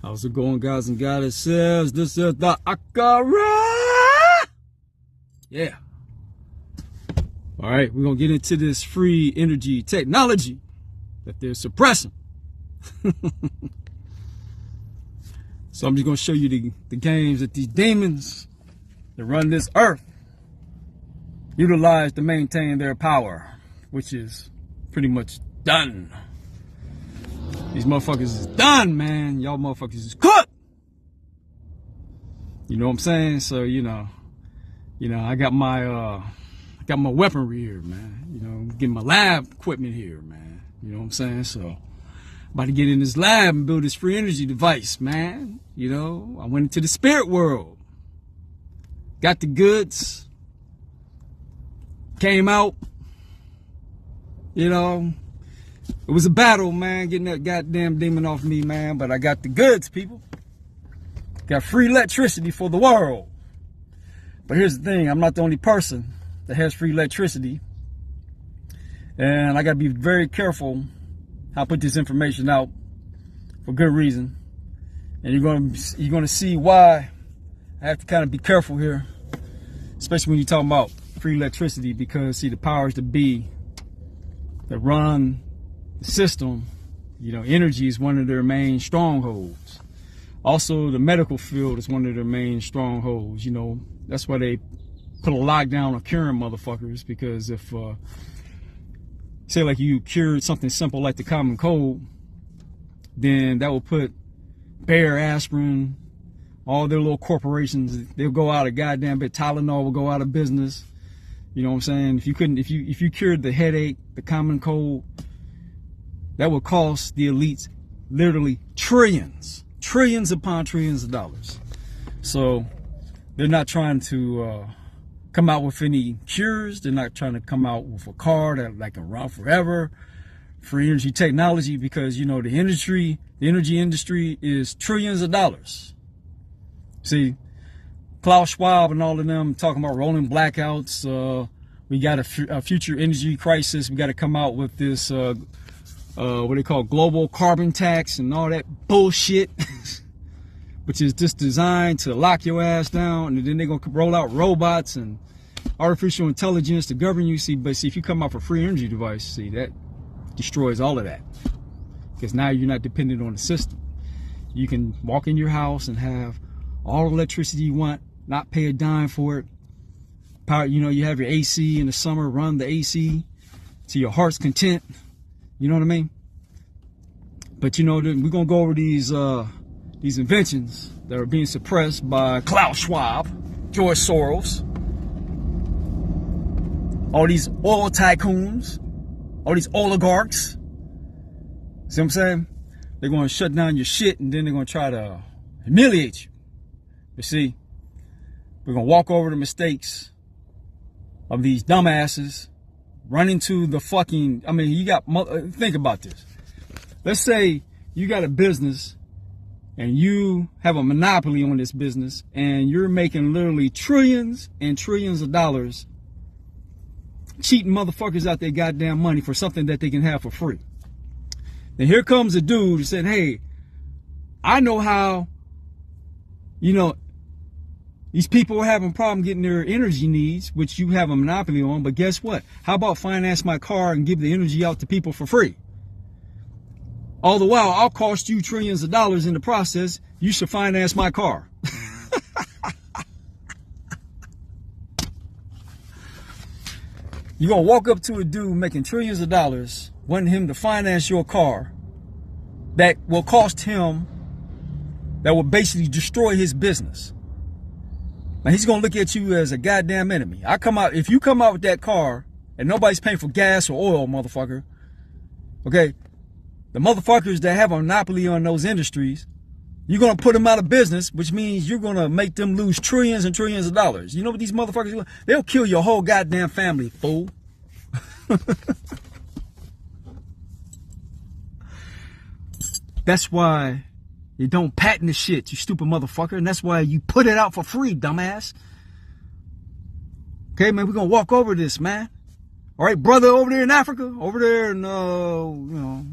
How's it going, guys and goddesses? This is the Akara. Yeah. All right, we're going to get into this free energy technology that they're suppressing. So I'm just going to show you the games that these demons that run this earth utilize to maintain their power, which is pretty much done. These motherfuckers is done, man. Y'all motherfuckers is cooked. You know what I'm saying? So, you know, I got my weaponry here, man. You know, getting my lab equipment here, man. You know what I'm saying? So, about to get in this lab and build this free energy device, man. You know, I went into the spirit world. Got the goods. Came out. You know, it was a battle, man, getting that goddamn demon off me, man. But I got the goods, people. Got free electricity for the world. But here's the thing. I'm not the only person that has free electricity. And I got to be very careful how I put this information out for good reason. And you're going to see why I have to kind of be careful here. Especially when you're talking about free electricity. Because, see, the powers that be that run the system, you know, energy is one of their main strongholds. Also, the medical field is one of their main strongholds. You know, that's why they put a lockdown on curing motherfuckers, because if, say like you cured something simple like the common cold, then that will put Bayer, aspirin, all their little corporations, they'll go out of goddamn bit. Tylenol will go out of business. You know what I'm saying? If you cured the headache, the common cold, that would cost the elites literally trillions upon trillions of dollars. So they're not trying to come out with any cures. They're not trying to come out with a car that can run forever. Free energy technology, because, you know, the energy industry is trillions of dollars. See, Klaus Schwab and all of them talking about rolling blackouts. We got a future energy crisis. We got to come out with this what they call global carbon tax and all that bullshit, which is just designed to lock your ass down, and then they're gonna roll out robots and artificial intelligence to govern you. But see, if you come out for free energy device, see, that destroys all of that, because now you're not dependent on the system. You can walk in your house and have all the electricity you want, not pay a dime for it. Power, you know, you have your AC in the summer, run the AC to your heart's content. You know what I mean? But, you know, we're going to go over these inventions that are being suppressed by Klaus Schwab, George Soros, all these oil tycoons, all these oligarchs. See what I'm saying? They're going to shut down your shit, and then they're going to try to humiliate you. You see, we're going to walk over the mistakes of these dumbasses. Run into the fucking, I mean, you got, think about this. Let's say you got a business and you have a monopoly on this business, and you're making literally trillions and trillions of dollars cheating motherfuckers out their goddamn money for something that they can have for free. Then here comes a dude who said, hey, I know how, you know, these people are having a problem getting their energy needs, which you have a monopoly on. But guess what? How about finance my car and give the energy out to people for free? All the while, I'll cost you trillions of dollars in the process. You should finance my car. You're going to walk up to a dude making trillions of dollars, wanting him to finance your car that will cost him, that will basically destroy his business. Now, he's going to look at you as a goddamn enemy. If you come out with that car and nobody's paying for gas or oil, motherfucker, okay, the motherfuckers that have a monopoly on those industries, you're going to put them out of business, which means you're going to make them lose trillions and trillions of dollars. You know what these motherfuckers do? They'll kill your whole goddamn family, fool. That's why you don't patent the shit, you stupid motherfucker. And that's why you put it out for free, dumbass. Okay, man, we're going to walk over this, man. All right, brother over there in Africa, over there in, you know,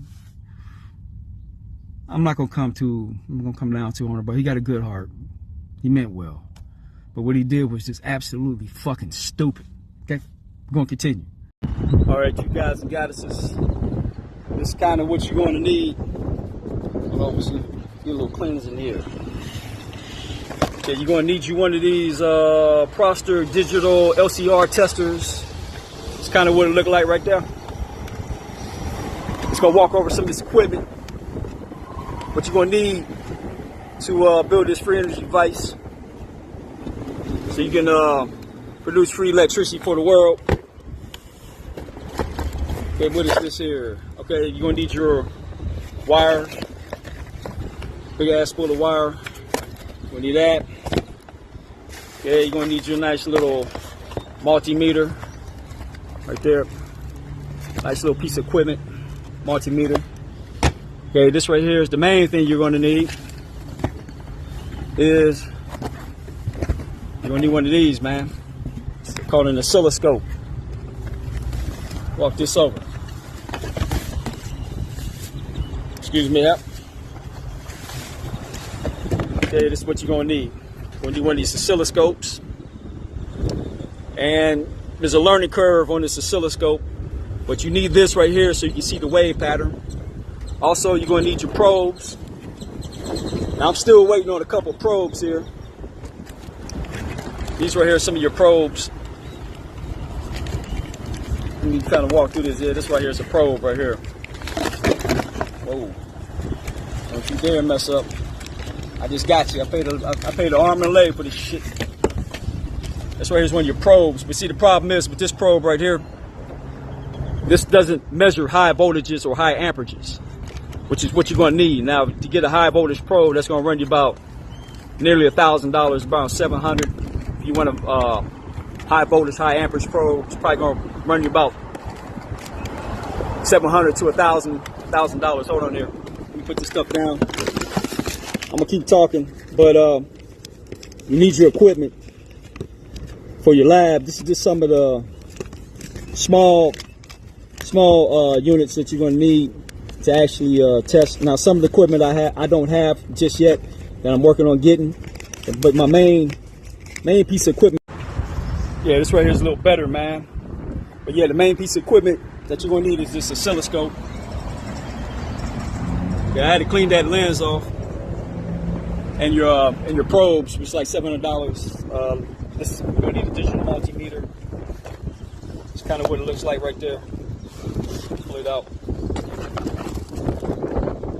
I'm not gonna come down too on it, but he got a good heart. He meant well. But what he did was just absolutely fucking stupid. Okay, we're gonna continue. All right, you guys and goddesses, this is kind of what you're going to need. Hold on, let's get a little cleanse in here. Okay, you're going to need you one of these Proster digital LCR testers. It's kind of what it looked like right there. It's going to walk over some of this equipment. What you're going to need to build this free energy device so you can produce free electricity for the world. Okay, what is this here? Okay, you're going to need your wire. Big ass spool of wire. You're going to need that. Okay, you're going to need your nice little multimeter right there. Nice little piece of equipment, multimeter. Okay, this right here is the main thing you're going to need. You're going to need one of these, man. It's called an oscilloscope. Walk this over. Excuse me, yeah. Okay, this is what you're going to need. You're going to need one of these oscilloscopes. And there's a learning curve on this oscilloscope. But you need this right here so you can see the wave pattern. Also, you're going to need your probes. Now, I'm still waiting on a couple probes here. These right here are some of your probes. Let me kind of walk through this here. This right here is a probe right here. Whoa. Don't you dare mess up. I just got you. I paid an arm and a leg for this shit. This right here is one of your probes. But see, the problem is with this probe right here, this doesn't measure high voltages or high amperages, which is what you're going to need. Now, to get a high voltage probe, that's going to run you about nearly $1,000, about $700. If you want a high voltage, high amperage probe, it's probably going to run you about $700 to $1,000. Hold on here. Let me put this stuff down. I'm gonna keep talking, but you need your equipment for your lab. This is just some of the small units that you're gonna need to actually test. Now, some of the equipment I don't have just yet that I'm working on getting, but my main piece of equipment. Yeah, this right here is a little better, man. But yeah, the main piece of equipment that you're gonna need is this oscilloscope. Yeah, I had to clean that lens off. And your probes, which is like $700. This is, we're gonna need a digital multimeter. It's kind of what it looks like right there. Pull it out.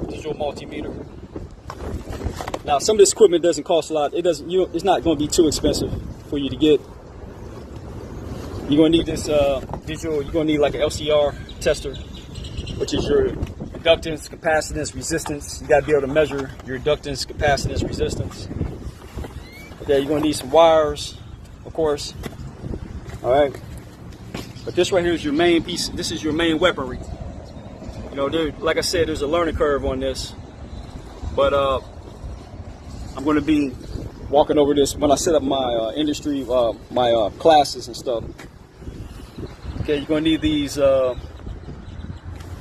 Digital multimeter. Now, some of this equipment doesn't cost a lot. It's not going to be too expensive for you to get. You're going to need this digital. You're going to need like an LCR tester, which is your inductance, capacitance, resistance. You got to be able to measure your inductance, capacitance, resistance. Okay, you're going to need some wires, of course. All right. But this right here is your main piece. This is your main weaponry. You know, like I said, there's a learning curve on this. But I'm going to be walking over this when I set up my industry, my classes and stuff. Okay, you're going to need these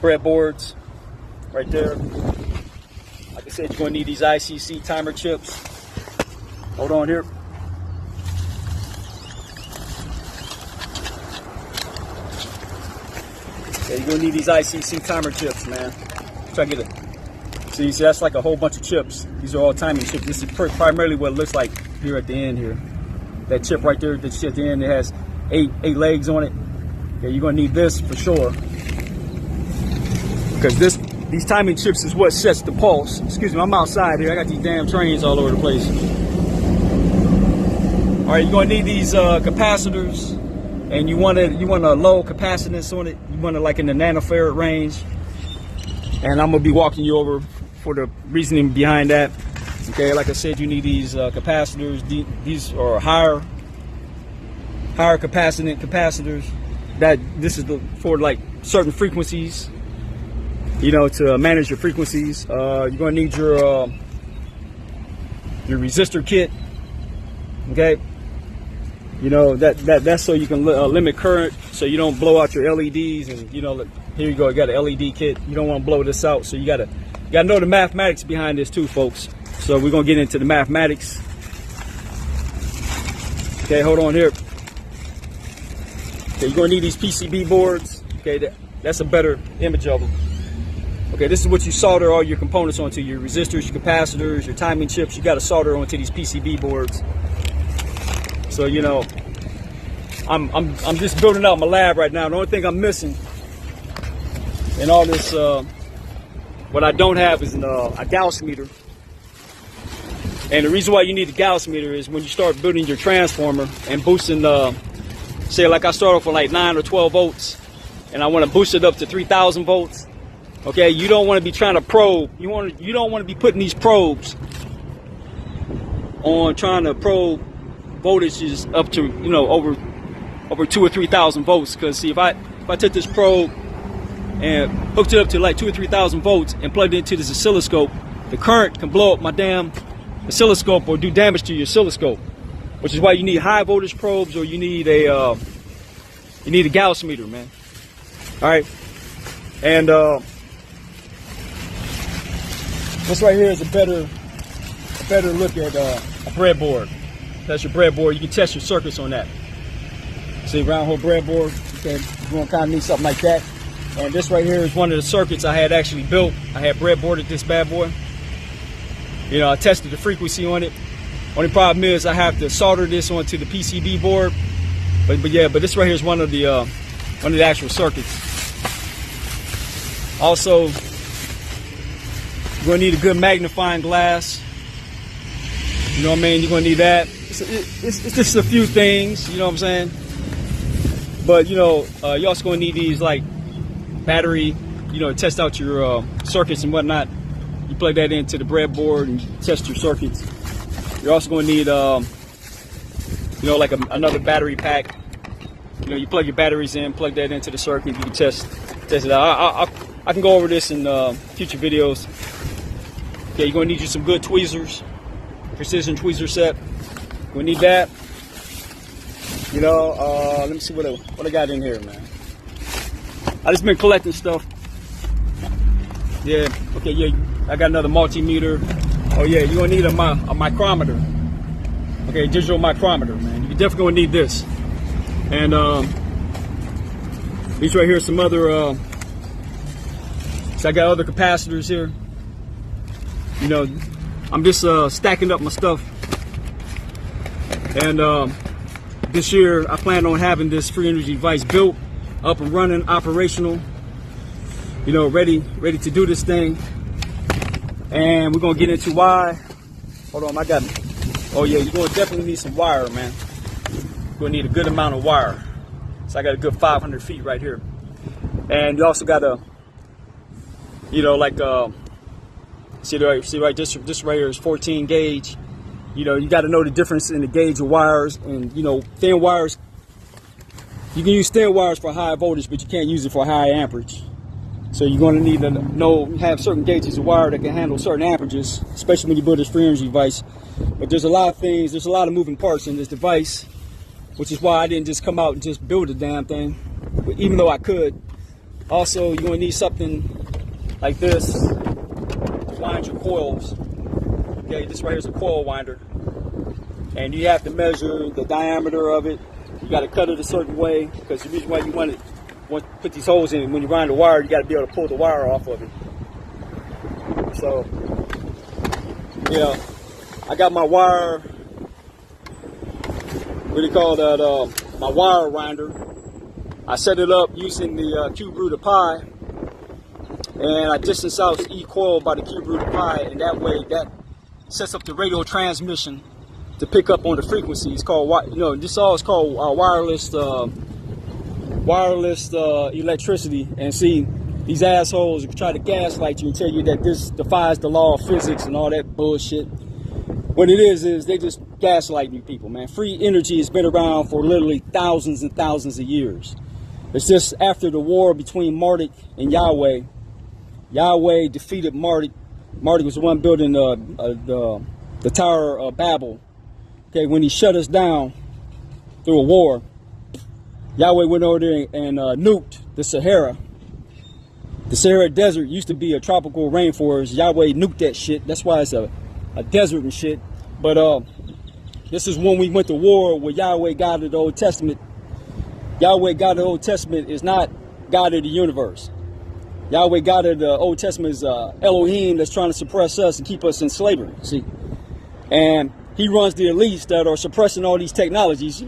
breadboards right there. Like I said, you're going to need these ICC timer chips. Hold on here. Okay, you're going to need these ICC timer chips, man. Try to get it. See, that's like a whole bunch of chips. These are all timing chips. This is primarily what it looks like here at the end here. That chip right there, that shit at the end, it has eight legs on it. Okay, you're going to need this for sure. Because these timing chips is what sets the pulse. Excuse me, I'm outside here. I got these damn trains all over the place. All right, you're going to need these capacitors, and you want a low capacitance on it. You want it like in the nanofarad range. And I'm going to be walking you over for the reasoning behind that. Okay, like I said, you need these capacitors. These are higher capacitance capacitors. This is for like certain frequencies. You know, to manage your frequencies. You're going to need your resistor kit. Okay. You know that's so you can limit current, so you don't blow out your LEDs. And you know, here you go. You got an LED kit. You don't want to blow this out, so you got to gotta know the mathematics behind this too, folks. So we're gonna get into the mathematics. Okay, hold on here. Okay, you're gonna need these PCB boards. Okay, that's a better image of them. Okay, this is what you solder all your components onto: your resistors, your capacitors, your timing chips. You gotta solder onto these PCB boards. So you know, I'm just building out my lab right now. The only thing I'm missing in all this, what I don't have is a Gauss meter. And the reason why you need a Gauss meter is when you start building your transformer and boosting, say like I start off with like 9 or 12 volts, and I want to boost it up to 3,000 volts. Okay, you don't want to be trying to probe. You don't want to be putting these probes on trying to probe voltages up to, you know, over 2 or 3,000 volts. Because see, if I took this probe and hooked it up to like 2 or 3,000 volts and plugged it into this oscilloscope, the current can blow up my damn oscilloscope or do damage to your oscilloscope, which is why you need high voltage probes, or you need a Gauss meter, man. All right, and this right here is a better look at a breadboard. That's your breadboard. You can test your circuits on that. See, round hole breadboard. Okay, you're gonna kind of need something like that. And this right here is one of the circuits I had actually built. I had breadboarded this bad boy. You know, I tested the frequency on it. Only problem is I have to solder this onto the PCB board. But this right here is one of the actual circuits. Also, you're gonna need a good magnifying glass. You know what I mean? You're gonna need that. It's just a few things. You know what I'm saying? But you know, you're also gonna need these like battery. You know, to test out your circuits and whatnot. You plug that into the breadboard and test your circuits. You're also going to need, you know, like another battery pack. You know, you plug your batteries in, plug that into the circuit. You can test it out. I can go over this in future videos. Okay, you're going to need you some good tweezers, precision tweezer set. You're going to need that. You know, let me see what I got in here, man. I just been collecting stuff. Yeah. Okay. Yeah. I got another multimeter. Oh yeah, you're gonna need a micrometer. Okay, digital micrometer, man. You're definitely gonna need this. And these right here are some other. So I got other capacitors here. You know, I'm just stacking up my stuff. And this year I plan on having this free energy device built, up and running, operational. You know, ready to do this thing. And we're gonna get into why. Hold on, I got. Oh yeah, you're gonna definitely need some wire, man. You're gonna need a good amount of wire. So I got a good 500 feet right here. And you also got a, you know, like see right, this right here is 14 gauge. You know, you got to know the difference in the gauge of wires, and you know, thin wires. You can use thin wires for high voltage, but you can't use it for high amperage. So you're going to need to have certain gauges of wire that can handle certain amperages, especially when you build this free energy device. But there's a lot of things, there's a lot of moving parts in this device, which is why I didn't just come out and just build a damn thing, even though I could. Also, you're going to need something like this to wind your coils. Okay, this right here is a coil winder. And you have to measure the diameter of it. You got to cut it a certain way, because the reason why you want to put these holes in, when you wind the wire, you got to be able to pull the wire off of it. So, yeah, I got my wire, what do you call that, my wire winder. I set it up using the cube root of pi, and I distance out each coil by the cube root of pi, and that way that sets up the radio transmission to pick up on the frequency. It's called, you know, this all is called wireless electricity. And see, these assholes try to gaslight you and tell you that this defies the law of physics and all that bullshit. What it is they just gaslighting you people, man. Free energy has been around for literally thousands and thousands of years. It's just after the war between Marduk and Yahweh. Yahweh defeated Marduk. Marduk was the one building the Tower of Babel. Okay, when he shut us down through a war, Yahweh went over there and nuked the Sahara The Sahara Desert used to be a tropical rainforest. Yahweh nuked that shit. That's why it's a desert and shit. But this is when we went to war with Yahweh, God of the Old Testament. Yahweh, God of the Old Testament is not God of the universe. Yahweh, God of the Old Testament is Elohim that's trying to suppress us and keep us in slavery, see? And he runs the elites that are suppressing all these technologies,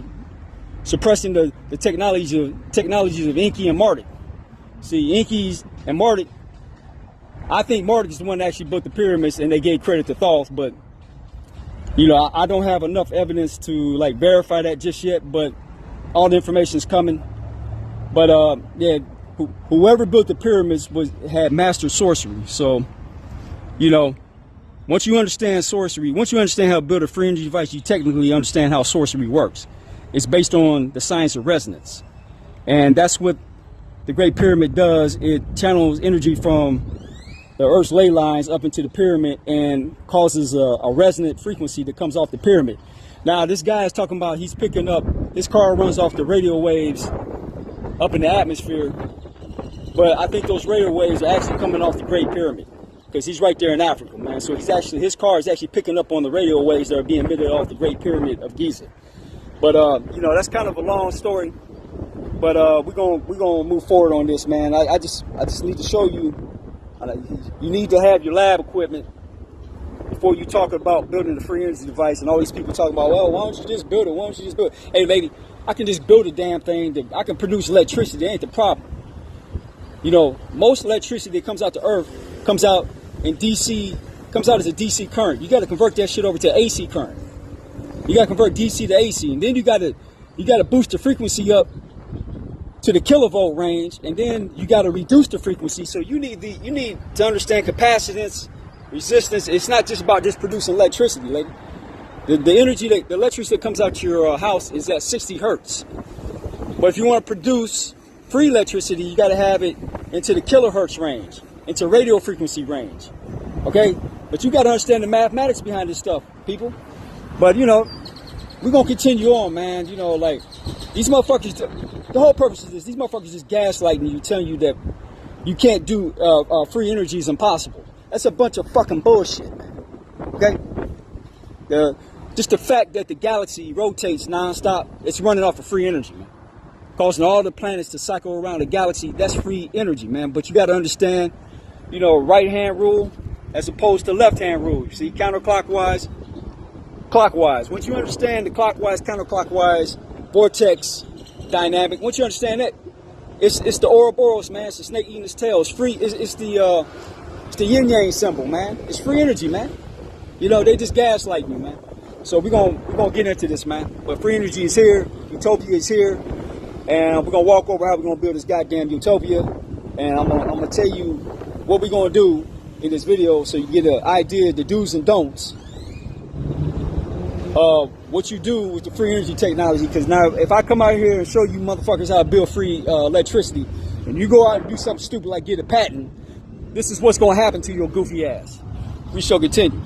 suppressing the technologies of Enki and Marduk. See, Enki's and Marduk, I think Marduk is the one that actually built the pyramids, and they gave credit to Thoth, but you know, I don't have enough evidence to like verify that just yet, but all the information is coming. But yeah, whoever built the pyramids had mastered sorcery. So, you know, once you understand sorcery, once you understand how to build a free energy device, you technically understand how sorcery works. It's based on the science of resonance. And that's what the Great Pyramid does. It channels energy from the Earth's ley lines up into the pyramid and causes a resonant frequency that comes off the pyramid. Now, this guy is talking about he's picking up, this car runs off the radio waves up in the atmosphere. But I think those radio waves are actually coming off the Great Pyramid, because he's right there in Africa, man. So his car is actually picking up on the radio waves that are being emitted off the Great Pyramid of Giza. But you know, that's kind of a long story. But we're gonna move forward on this, man. I just need to show you. You need to have your lab equipment before you talk about building a free energy device. And all these people talking about, well, why don't you just build it? Why don't you just build it? Hey, baby, I can just build a damn thing. I can produce electricity. That ain't the problem. You know, most electricity that comes out to Earth comes out in DC, comes out as a DC current. You got to convert that shit over to AC current. You got to convert DC to AC, and then you got to boost the frequency up to the kilovolt range, and then you got to reduce the frequency. So you need to understand capacitance, resistance. It's not just about just producing electricity, lady. The energy, the electricity that comes out to your house is at 60 hertz. But if you want to produce free electricity, you got to have it into the kilohertz range, into radio frequency range. Okay? But you got to understand the mathematics behind this stuff, people. But, you know, we're going to continue on, man. You know, like, these motherfuckers, the whole purpose of this, these motherfuckers just gaslighting you, telling you that you can't do free energy is impossible. That's a bunch of fucking bullshit. Okay? Just the fact that the galaxy rotates nonstop, it's running off of free energy, man. Causing all the planets to cycle around the galaxy, that's free energy, man. But you got to understand, you know, right-hand rule as opposed to left-hand rule. You see, counterclockwise, clockwise. Once you understand the clockwise, counterclockwise, vortex dynamic, once you understand that, it's the Ouroboros, man. It's the snake eating its tail. It's free. It's the yin-yang symbol, man. It's free energy, man. You know, they just gaslight you, man. So we're gonna get into this, man. But free energy is here. Utopia is here. And we're going to walk over how we're going to build this goddamn utopia. And I'm gonna tell you what we're going to do in this video so you get an idea of the do's and don'ts of what you do with the free energy technology. Because now, if I come out here and show you motherfuckers how to build free electricity, and you go out and do something stupid like get a patent, this is what's going to happen to your goofy ass. We shall continue.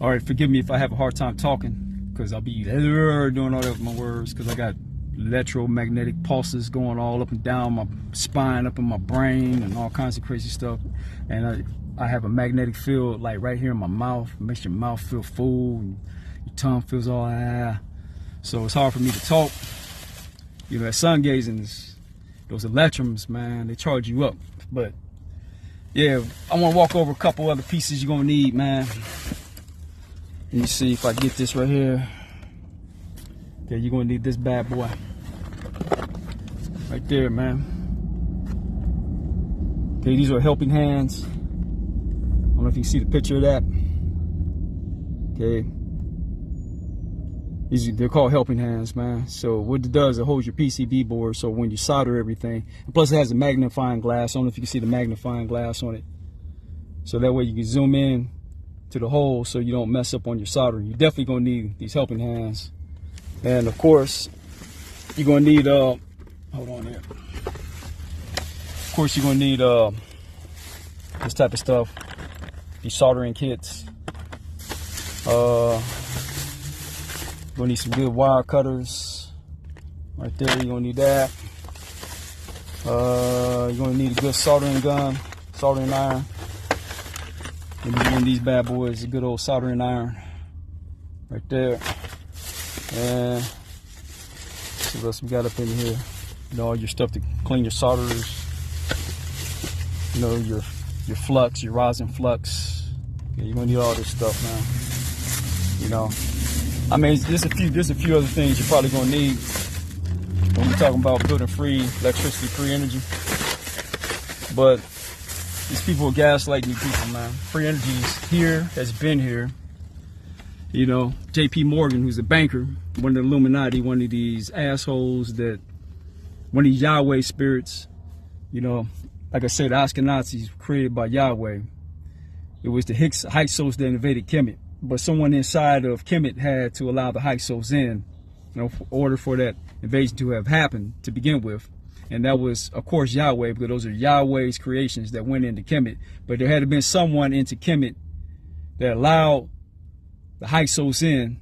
All right, forgive me if I have a hard time talking, because I'll be doing all that with my words, because I got electromagnetic pulses going all up and down my spine, up in my brain, and all kinds of crazy stuff. And I have a magnetic field like right here in my mouth. It makes your mouth feel full, and your tongue feels all so it's hard for me to talk. You know, that sun gazing, those electrons, man, they charge you up. But yeah, I want to walk over a couple other pieces you're gonna need, man. Let me see if I get this right here. Okay, you're gonna need this bad boy right there, man. Okay, these are helping hands. I don't know if you can see the picture of that. Okay, they're called helping hands, man. So what it does, it holds your PCB board, so when you solder everything, and plus it has a magnifying glass. I don't know if you can see the magnifying glass on it, so that way you can zoom in to the hole so you don't mess up on your soldering. You're definitely gonna need these helping hands. And of course, you're gonna need hold on here. Of course, you're gonna need this type of stuff, these soldering kits. You're gonna need some good wire cutters. Right there, you're gonna need that. You're gonna need a good soldering gun. soldering iron. And one of these bad boys, a good old soldering iron. Right there. And see what else we got up in here. You know, all your stuff to clean your solders. You know, your flux, your rosin flux. Yeah, you're gonna need all this stuff, man. You know, I mean, there's a few other things you're probably gonna need when we're talking about building free electricity, free energy. But these people are gaslighting you people, man. Free energy's here, has been here. You know, J.P. Morgan, who's a banker, one of the Illuminati, one of these assholes that, one of these Yahweh spirits, you know, like I said, the Ashkenazis were created by Yahweh. It was the Hyksos that invaded Kemet. But someone inside of Kemet had to allow the Hyksos in, you know, in order for that invasion to have happened to begin with. And that was, of course, Yahweh, because those are Yahweh's creations that went into Kemet. But there had to been someone into Kemet that allowed the Hyksos in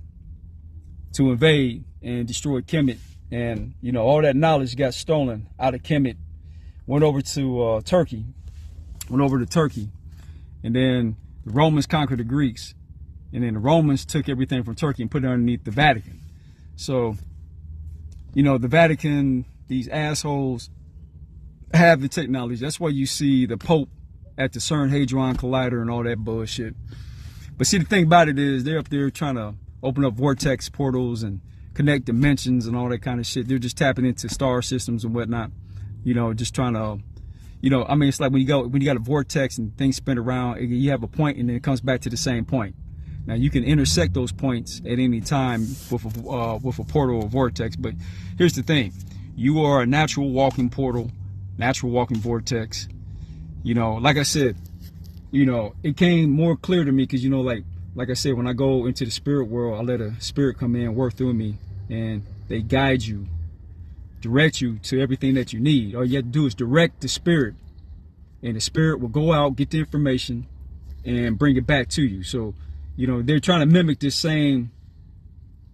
to invade and destroy Kemet. And, you know, all that knowledge got stolen out of Kemet, went over to Turkey, and then the Romans conquered the Greeks, and then the Romans took everything from Turkey and put it underneath the Vatican. So, you know, the Vatican, these assholes have the technology. That's why you see the Pope at the CERN Hadron Collider and all that bullshit. But see, the thing about it is they're up there trying to open up vortex portals and connect dimensions and all that kind of shit. They're just tapping into star systems and whatnot. You know, just trying to, you know, I mean, it's like when you got a vortex and things spin around, you have a point and then it comes back to the same point. Now you can intersect those points at any time with a portal or vortex. But here's the thing: you are a natural walking portal, natural walking vortex. You know, like I said, you know, it came more clear to me because, you know, like I said, when I go into the spirit world, I let a spirit come in, work through me, and they guide you, direct you to everything that you need. All you have to do is direct the spirit, and the spirit will go out, get the information, and bring it back to you. So, you know, they're trying to mimic this same,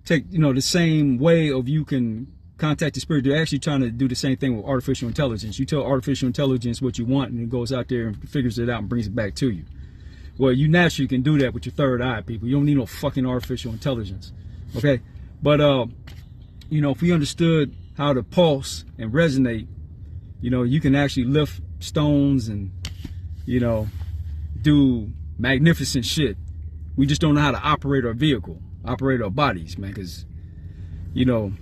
the same way of you can contact the spirit. They're actually trying to do the same thing with artificial intelligence. You tell artificial intelligence what you want, and it goes out there and figures it out and brings it back to you. Well, you naturally can do that with your third eye, people. You don't need no fucking artificial intelligence, okay? But, you know, if we understood how to pulse and resonate, you know, you can actually lift stones and, you know, do magnificent shit. We just don't know how to operate our vehicle, operate our bodies, man, because, you know,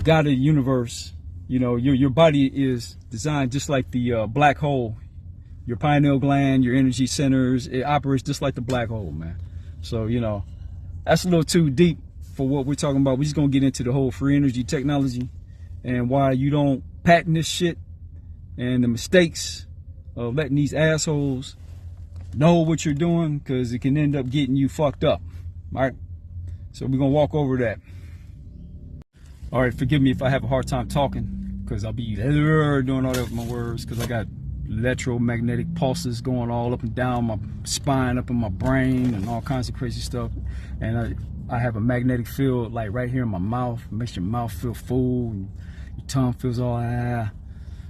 God of the universe, you know, your body is designed just like the black hole. Your pineal gland, your energy centers, it operates just like the black hole, man. So, you know, that's a little too deep for what we're talking about. We're just going to get into the whole free energy technology and why you don't patent this shit and the mistakes of letting these assholes know what you're doing, because it can end up getting you fucked up. All right. So we're going to walk over that. All right. Forgive me if I have a hard time talking, because I'll be doing all that with my words, because I got electromagnetic pulses going all up and down my spine, up in my brain, and all kinds of crazy stuff. And I have a magnetic field like right here in my mouth. It makes your mouth feel full and your tongue feels all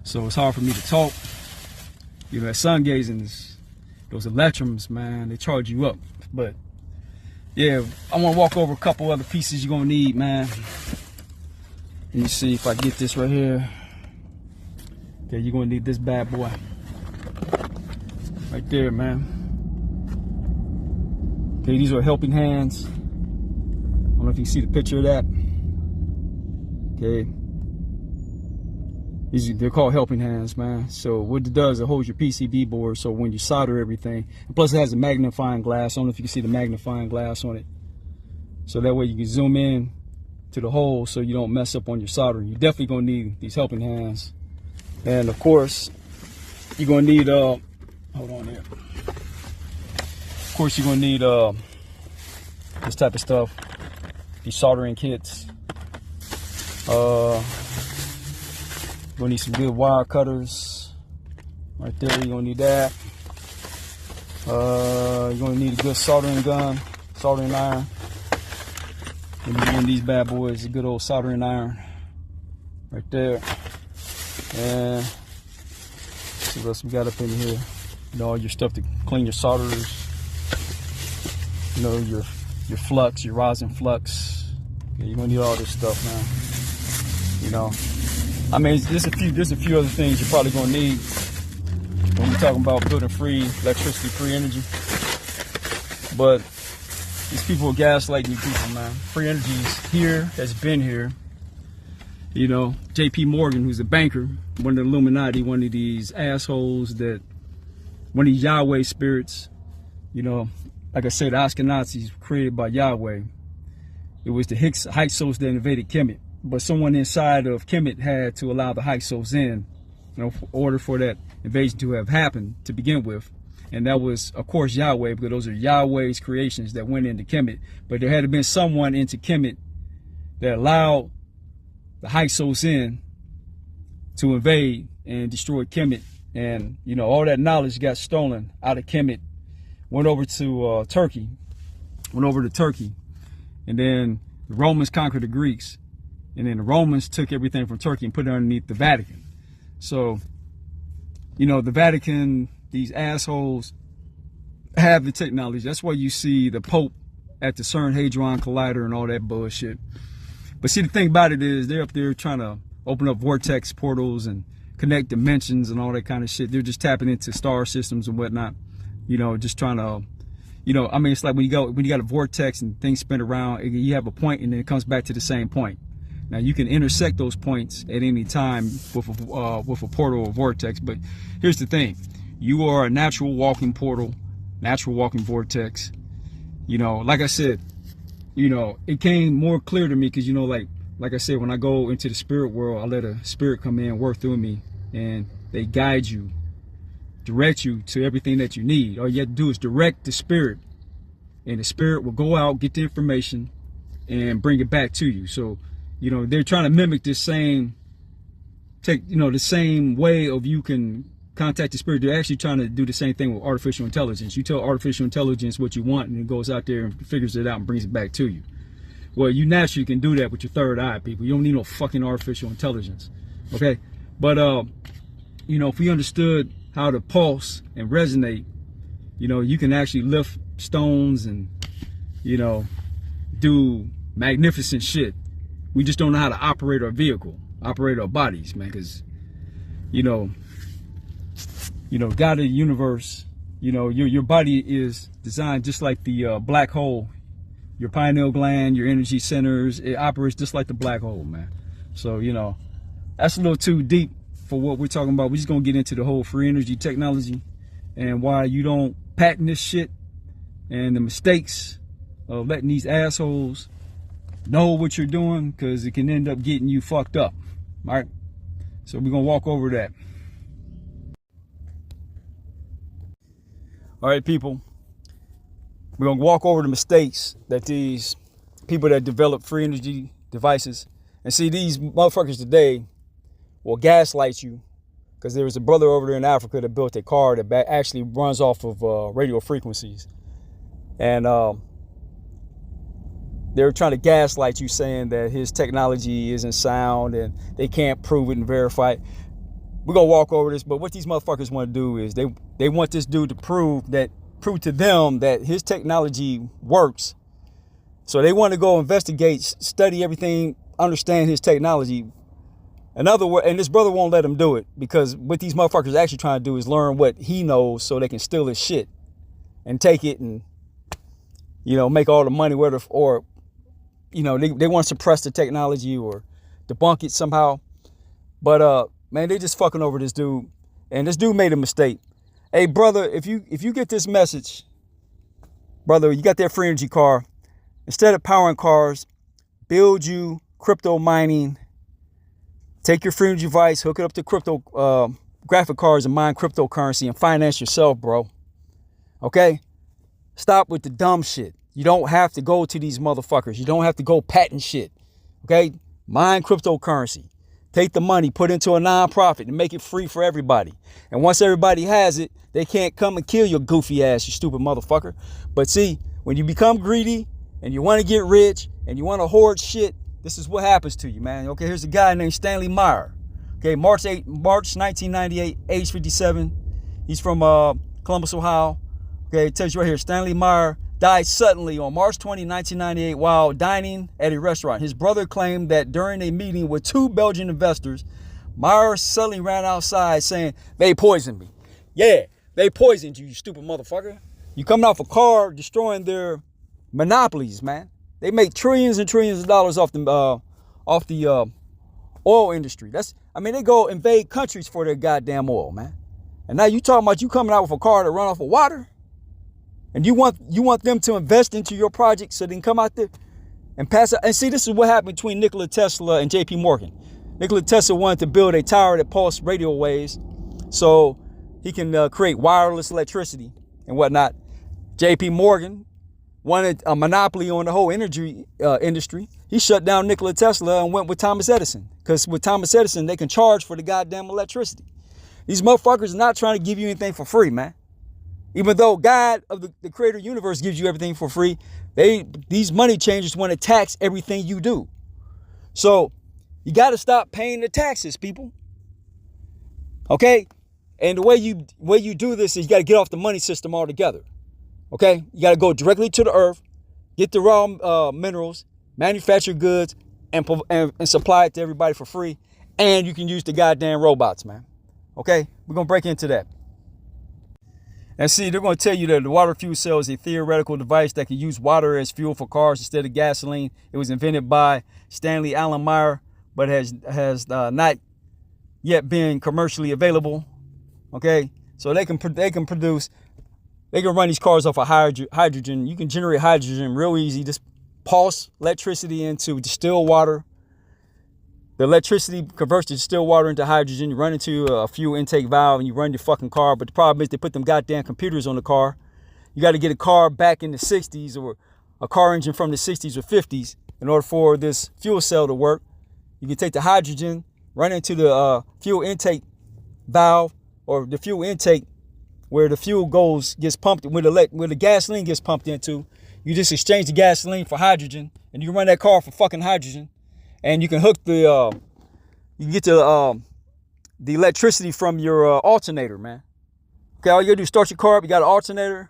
so it's hard for me to talk. You know, that sun gazing is, those electrons, man, they charge you up. But yeah, I want to walk over a couple other pieces you're gonna need, man. Let me see if I get this right here. Okay, you're gonna need this bad boy right there, man. Okay, these are helping hands. I don't know if you can see the picture of that. Okay, they're called helping hands, man. So what it does, it holds your PCB board, so when you solder everything, and plus it has a magnifying glass. I don't know if you can see the magnifying glass on it, so that way you can zoom in to the hole so you don't mess up on your soldering. You're definitely gonna need these helping hands. And of course, you're gonna need hold on here. Of course, you're gonna need this type of stuff, these soldering kits. You're gonna need some good wire cutters. Right there, you're gonna need that. You're gonna need a good soldering gun, soldering iron. And you're gonna need these bad boys, a good old soldering iron. Right there. And What else we got up in here? You know, all your stuff to clean your solders. You know, your flux, your rosin flux. Yeah, you're gonna need all this stuff, man. You know, I mean, there's a few other things you're probably gonna need when we're talking about building free electricity, free energy. But these people are gaslighting you people, man. Free energy is here, has been here. You know, J.P. Morgan, who's a banker, one of the Illuminati, one of these assholes one of these Yahweh spirits, you know, like I said, the Ashkenazis created by Yahweh. It was the Hyksos that invaded Kemet. But someone inside of Kemet had to allow the Hyksos in, you know, in order for that invasion to have happened to begin with. And that was, of course, Yahweh, because those are Yahweh's creations that went into Kemet. But there had to been someone into Kemet that allowed the Hyksos in to invade and destroy Kemet. And, you know, all that knowledge got stolen out of Kemet, went over to Turkey. And then the Romans conquered the Greeks. And then the Romans took everything from Turkey and put it underneath the Vatican. So, you know, the Vatican, these assholes have the technology. That's why you see the Pope at the CERN Hadron Collider and all that bullshit. But see, the thing about it is they're up there trying to open up vortex portals and connect dimensions and all that kind of shit. They're just tapping into star systems and whatnot. You know, just trying to, you know, I mean, it's like when you got a vortex and things spin around, you have a point and then it comes back to the same point. Now you can intersect those points at any time with a portal or vortex. But here's the thing: you are a natural walking portal, natural walking vortex. You know, like I said, you know, it came more clear to me because, you know, like I said, when I go into the spirit world, I let a spirit come in, work through me, and they guide you, direct you to everything that you need. All you have to do is direct the spirit, and the spirit will go out, get the information, and bring it back to you. So, you know, they're trying to mimic this same the same way of you can contact the spirit. They're actually trying to do the same thing with artificial intelligence. You tell artificial intelligence what you want, and it goes out there and figures it out and brings it back to you. Well, you naturally can do that with your third eye, people. You don't need no fucking artificial intelligence, okay? But, you know, if we understood how to pulse and resonate, you know, you can actually lift stones and, you know, do magnificent shit. We just don't know how to operate our vehicle, operate our bodies, man, because, you know, God of the universe, you know, your body is designed just like the black hole. Your pineal gland, your energy centers, it operates just like the black hole, man. So, you know, that's a little too deep for what we're talking about. We're just going to get into the whole free energy technology and why you don't patent this shit and the mistakes of letting these assholes know what you're doing, because it can end up getting you fucked up. All right. So we're going to walk over that. All right, people. We're going to walk over the mistakes that these people that develop free energy devices, and see, these motherfuckers today will gaslight you, because there was a brother over there in Africa that built a car that actually runs off of radio frequencies. And they were trying to gaslight you, saying that his technology isn't sound and they can't prove it and verify it. We're going to walk over this, but what these motherfuckers want to do is they want this dude to prove to them that his technology works. So they want to go investigate, study everything, understand his technology. In other words, and this brother won't let him do it, because what these motherfuckers are actually trying to do is learn what he knows so they can steal his shit and take it and, you know, make all the money, or, you know, they want to suppress the technology or debunk it somehow. But, man, they just fucking over this dude. And this dude made a mistake. Hey, brother, if you get this message, brother, you got that free energy car. Instead of powering cars, build you crypto mining. Take your free energy device, hook it up to crypto graphic cards and mine cryptocurrency and finance yourself, bro. Okay? Stop with the dumb shit. You don't have to go to these motherfuckers. You don't have to go patent shit. Okay? Mine cryptocurrency. Take the money, put it into a nonprofit and make it free for everybody. And once everybody has it, they can't come and kill your goofy ass, you stupid motherfucker. But see, when you become greedy and you want to get rich and you want to hoard shit, this is what happens to you, man. Okay, here's a guy named Stanley Meyer. Okay, March 1998, age 57. He's from Columbus, Ohio. Okay, it tells you right here, Stanley Meyer died suddenly on March 20, 1998 while dining at a restaurant. His brother claimed that during a meeting with two Belgian investors, Meyer suddenly ran outside saying, "They poisoned me." Yeah, they poisoned you, you stupid motherfucker. You coming off a car destroying their monopolies, man. They make trillions and trillions of dollars off the oil industry. They go invade countries for their goddamn oil, man. And now you talking about you coming out with a car that run off of water? And you want them to invest into your project so they can come out there and pass it. And see, this is what happened between Nikola Tesla and J.P. Morgan. Nikola Tesla wanted to build a tower that pulsed radio waves so he can create wireless electricity and whatnot. J.P. Morgan wanted a monopoly on the whole energy industry. He shut down Nikola Tesla and went with Thomas Edison. Because with Thomas Edison, they can charge for the goddamn electricity. These motherfuckers are not trying to give you anything for free, man. Even though God of the creator universe gives you everything for free, these money changers want to tax everything you do. So you got to stop paying the taxes, people. Okay? And the way you do this is you got to get off the money system altogether. Okay? You got to go directly to the earth, get the raw minerals, manufacture goods, and supply it to everybody for free. And you can use the goddamn robots, man. Okay? We're going to break into that. And see, they're going to tell you that the water fuel cell is a theoretical device that can use water as fuel for cars instead of gasoline. It was invented by Stanley Allen Meyer, but has not yet been commercially available. Okay, so they can run these cars off of hydrogen. You can generate hydrogen real easy. Just pulse electricity into distilled water. The electricity converts the distilled water into hydrogen. You run into a fuel intake valve and you run your fucking car. But the problem is they put them goddamn computers on the car. You got to get a car back in the 60s or a car engine from the 60s or 50s in order for this fuel cell to work. You can take the hydrogen, run into the fuel intake valve or the fuel intake where the fuel gets pumped, where the gasoline gets pumped into. You just exchange the gasoline for hydrogen and you can run that car for fucking hydrogen. And you can hook you can get the electricity from your alternator, man. Okay, all you gotta do is start your car up. You got an alternator.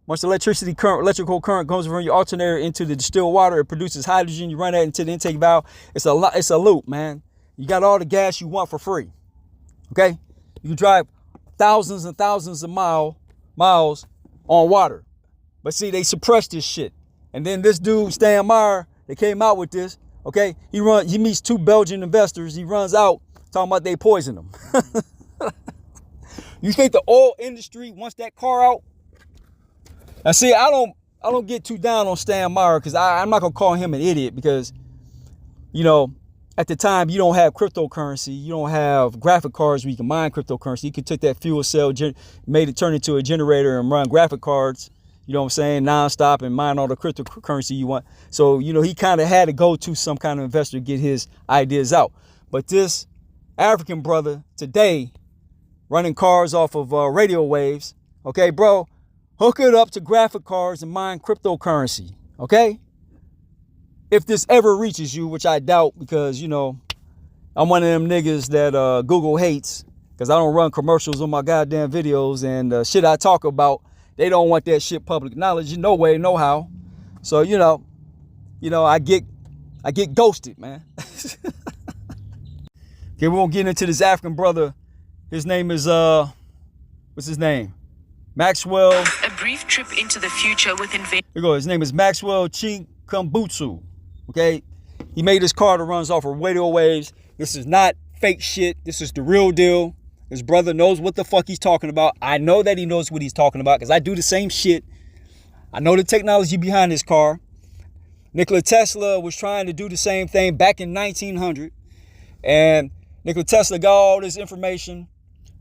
Once the electrical current goes from your alternator into the distilled water, it produces hydrogen. You run that into the intake valve. It's a loop, man. You got all the gas you want for free. Okay, you can drive thousands and thousands of miles on water. But see, they suppress this shit. And then this dude, Stan Meyer, they came out with this. Okay, he meets two Belgian investors. He runs out talking about they poison him. You think the oil industry wants that car out? Now, see, I don't get too down on Stan Meyer because I'm not gonna call him an idiot because, you know, at the time you don't have cryptocurrency, you don't have graphic cards where you can mine cryptocurrency. You could take that fuel cell, made it turn into a generator and run graphic cards. You know what I'm saying? Nonstop and mine all the cryptocurrency you want. So, you know, he kind of had to go to some kind of investor to get his ideas out. But this African brother today running cars off of radio waves. Okay, bro, hook it up to graphic cards and mine cryptocurrency. Okay? If this ever reaches you, which I doubt because, you know, I'm one of them niggas that Google hates because I don't run commercials on my goddamn videos and shit I talk about. They don't want that shit public knowledge. No way, no how. So, you know, I get ghosted, man. Okay, we won't get into this African brother. His name is, what's his name? Maxwell. A brief trip into the future with Here we go. His name is Maxwell Chikumbutsu. Okay? He made this car that runs off of radio waves. This is not fake shit. This is the real deal. His brother knows what the fuck he's talking about. I know that he knows what he's talking about because I do the same shit. I know the technology behind this car. Nikola Tesla was trying to do the same thing back in 1900. And Nikola Tesla got all this information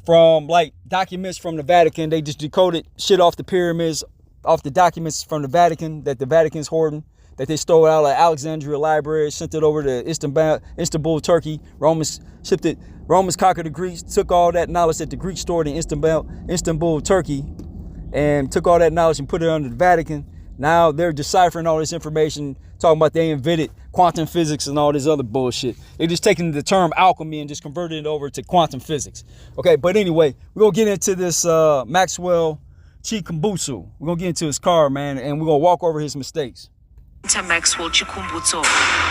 from like documents from the Vatican. They just decoded shit off the pyramids, off the documents from the Vatican that the Vatican's hoarding, that they stole out of Alexandria Library, sent it over to Istanbul, Turkey. Romans conquered the Greeks, took all that knowledge that the Greeks stored in Istanbul, Turkey, and took all that knowledge and put it under the Vatican. Now they're deciphering all this information, talking about they invented quantum physics and all this other bullshit. They just taking the term alchemy and just converting it over to quantum physics. Okay, but anyway, we're gonna get into this Maxwell Chikumbutsu. We're gonna get into his car, man, and we're gonna walk over his mistakes. Maxwell Chikumbutsu.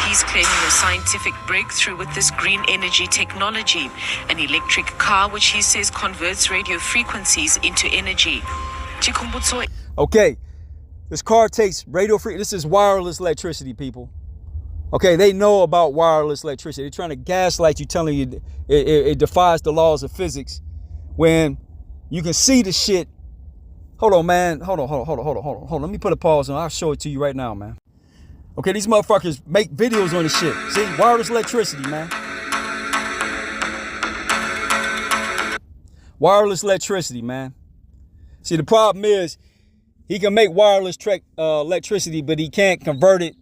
He's claiming a scientific breakthrough with this green energy technology, an electric car which he says converts radio frequencies into energy. Chikumbutsu. Okay, this car takes radio free. This is wireless electricity, people. Okay, they know about wireless electricity. They're trying to gaslight you, telling you it defies the laws of physics when you can see the shit. Hold on, man. Hold on. Let me put a pause on. I'll show it to you right now, man. Okay, these motherfuckers make videos on this shit. See, wireless electricity, man. Wireless electricity, man. See, the problem is he can make wireless electricity, but he can't convert it,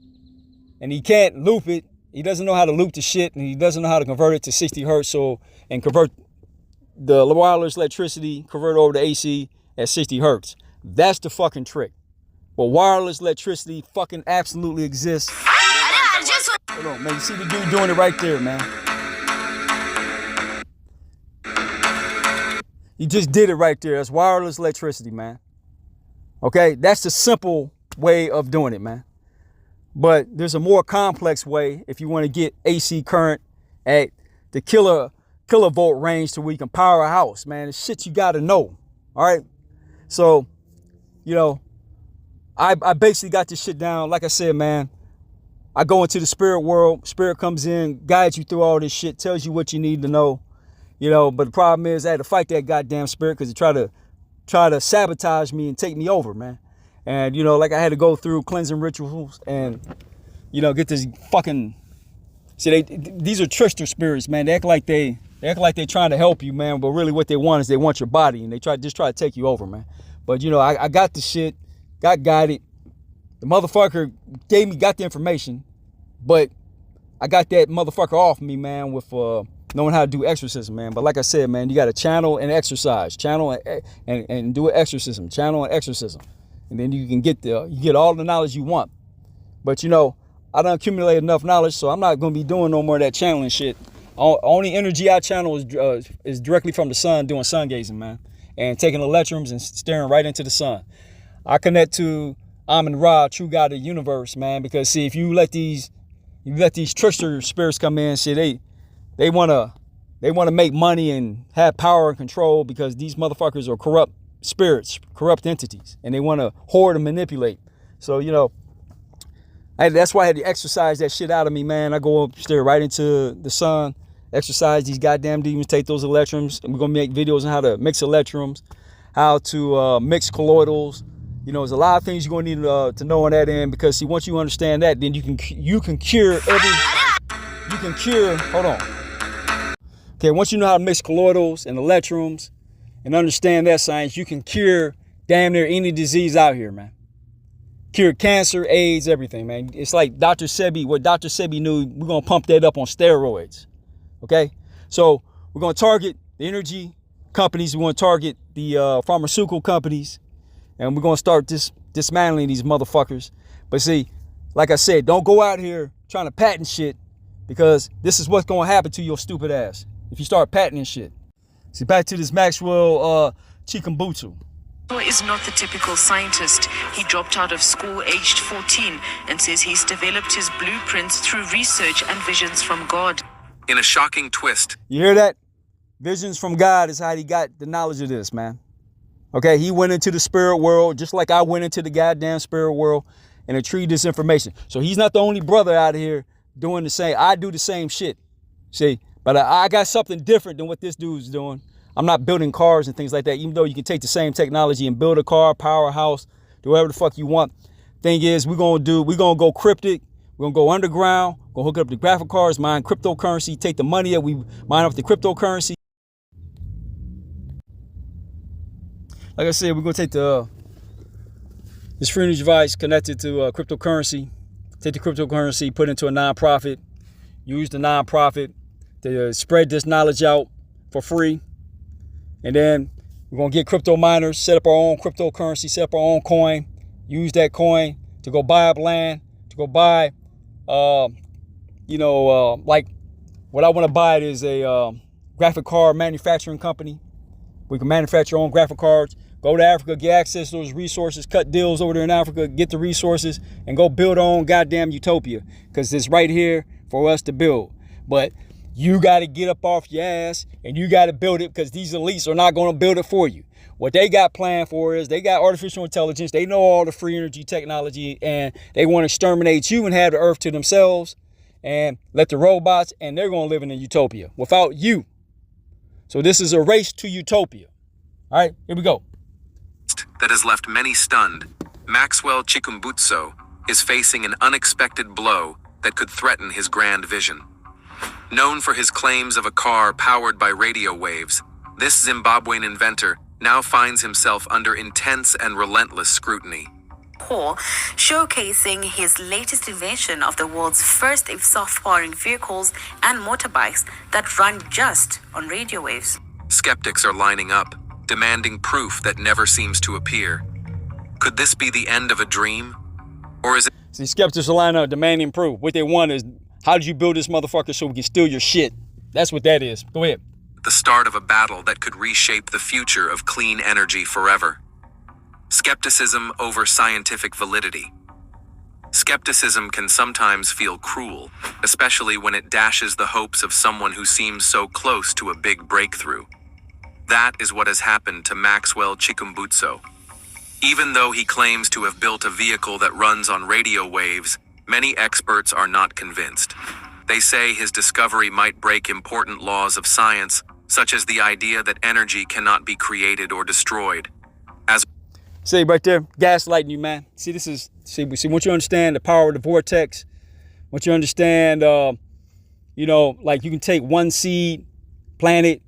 and he can't loop it. He doesn't know how to loop the shit, and he doesn't know how to convert it to 60 hertz, and convert the wireless electricity, convert it over to AC at 60 hertz. That's the fucking trick. But wireless electricity fucking absolutely exists. Hold on, man. You see the dude doing it right there, man. He just did it right there. That's wireless electricity, man. Okay, that's the simple way of doing it, man. But there's a more complex way if you want to get AC current at the kilovolt range to where you can power a house, man. It's shit you got to know. All right. So, you know, I basically got this shit down. Like I said, man, I go into the spirit world. Spirit comes in, guides you through all this shit, tells you what you need to know. You know, but the problem is I had to fight that goddamn spirit because it try to sabotage me and take me over, man. And, you know, like I had to go through cleansing rituals and, you know, get this fucking... See, these are trickster spirits, man. They act like they're trying to help you, man. But really what they want is they want your body. And they try to take you over, man. But, you know, I got the shit. Got guided. The motherfucker got the information. But I got that motherfucker off me, man, with knowing how to do exorcism, man. But like I said, man, you got to channel and exercise. Channel and do an exorcism. Channel and exorcism. And then you can get all the knowledge you want. But, you know, I done accumulated enough knowledge, so I'm not going to be doing no more of that channeling shit. Only energy I channel is directly from the sun, doing sun gazing, man. And taking electrons and staring right into the sun. I connect to Amun Ra, true God of the universe, man. Because, see, if you let these trickster spirits come in, see, they want to make money and have power and control because these motherfuckers are corrupt spirits, corrupt entities, and they want to hoard and manipulate. So, you know, that's why I had to exercise that shit out of me, man. I go up, stare right into the sun, exercise these goddamn demons, take those electrons, and we're going to make videos on how to mix electrons, how to mix colloidals. You know, there's a lot of things you're going to need to know on that end because, see, once you understand that, then you can cure hold on. Okay, once you know how to mix colloidals and electrons and understand that science, you can cure damn near any disease out here, man. Cure cancer, AIDS, everything, man. It's like Dr. Sebi, what Dr. Sebi knew, we're going to pump that up on steroids. Okay? So we're going to target the energy companies. We want to target the pharmaceutical companies. And we're going to start dismantling these motherfuckers. But see, like I said, don't go out here trying to patent shit because this is what's going to happen to your stupid ass if you start patenting shit. See, back to this Maxwell Chikumbutsu. Is not the typical scientist. He dropped out of school aged 14 and says he's developed his blueprints through research and visions from God. In a shocking twist. You hear that? Visions from God is how he got the knowledge of this, man. Okay, he went into the spirit world just like I went into the goddamn spirit world and retrieved this information. So he's not the only brother out here doing the same. I do the same shit. See, but I got something different than what this dude's doing. I'm not building cars and things like that, even though you can take the same technology and build a car, power a house, do whatever the fuck you want. Thing is, we're going to go cryptic. We're going to go underground, go hook up the graphic cards, mine cryptocurrency, take the money that we mine off the cryptocurrency. Like I said, we're going to take this free energy device connected to cryptocurrency, take the cryptocurrency, put it into a nonprofit, use the nonprofit to spread this knowledge out for free. And then we're going to get crypto miners, set up our own cryptocurrency, set up our own coin, use that coin to go buy up land, to go buy like what I want to buy is a graphic card manufacturing company. We can manufacture our own graphic cards. Go to Africa, get access to those resources, cut deals over there in Africa, get the resources, and go build our own goddamn utopia. Because it's right here for us to build. But you got to get up off your ass and you got to build it, because these elites are not going to build it for you. What they got planned for is they got artificial intelligence. They know all the free energy technology, and they want to exterminate you and have the earth to themselves and let the robots, and they're going to live in a utopia without you. So this is a race to utopia. All right, here we go. That has left many stunned, Maxwell Chikumbutso is facing an unexpected blow that could threaten his grand vision. Known for his claims of a car powered by radio waves, this Zimbabwean inventor now finds himself under intense and relentless scrutiny. Showcasing his latest invention of the world's first self-powering vehicles and motorbikes that run just on radio waves. Skeptics are lining up, demanding proof that never seems to appear. Could this be the end of a dream? Or is it... See, skeptics are lining up, demanding proof. What they want is, how did you build this motherfucker so we can steal your shit? That's what that is. Go ahead. The start of a battle that could reshape the future of clean energy forever. Skepticism over scientific validity. Skepticism can sometimes feel cruel, especially when it dashes the hopes of someone who seems so close to a big breakthrough. That is what has happened to Maxwell Chikumbutso. Even though he claims to have built a vehicle that runs on radio waves, many experts are not convinced. They say his discovery might break important laws of science, such as the idea that energy cannot be created or destroyed. See right there, gaslighting you, man. See, once you understand the power of the vortex, once you understand, like you can take one seed, plant it,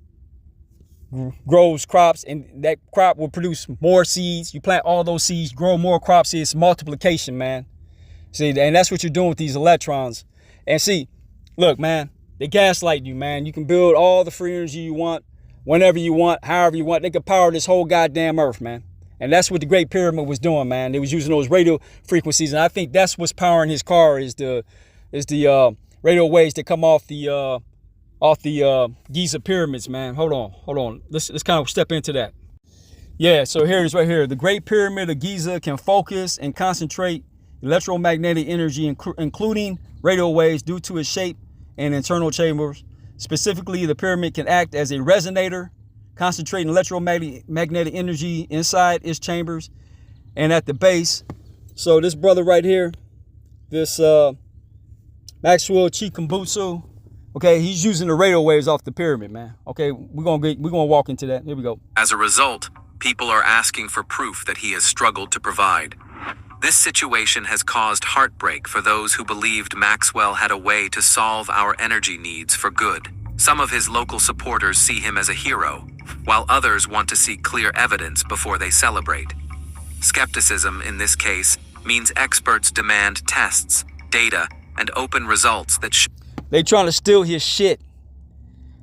grows crops, and that crop will produce more seeds. You plant all those seeds, grow more crops. See, it's multiplication, man. See, and that's what you're doing with these electrons. And see, look, man, they gaslight you, man. You can build all the free energy you want, whenever you want, however you want. They can power this whole goddamn earth, man. And that's what the Great Pyramid was doing, man. They was using those radio frequencies, and I think that's what's powering his car is the radio waves that come off the Giza pyramids, man. Hold on. Let's kind of step into that. Yeah, so here it is right here. The Great Pyramid of Giza can focus and concentrate electromagnetic energy, including radio waves, due to its shape and internal chambers. Specifically, the pyramid can act as a resonator, concentrating electromagnetic energy inside its chambers and at the base. So this brother right here, this Maxwell Chikumbutso, okay, he's using the radio waves off the pyramid, man. Okay, we're gonna walk into that. Here we go. As a result, people are asking for proof that he has struggled to provide. This situation has caused heartbreak for those who believed Maxwell had a way to solve our energy needs for good. Some of his local supporters see him as a hero, while others want to see clear evidence before they celebrate. Skepticism, in this case, means experts demand tests, data, and open results that They trying to steal his shit.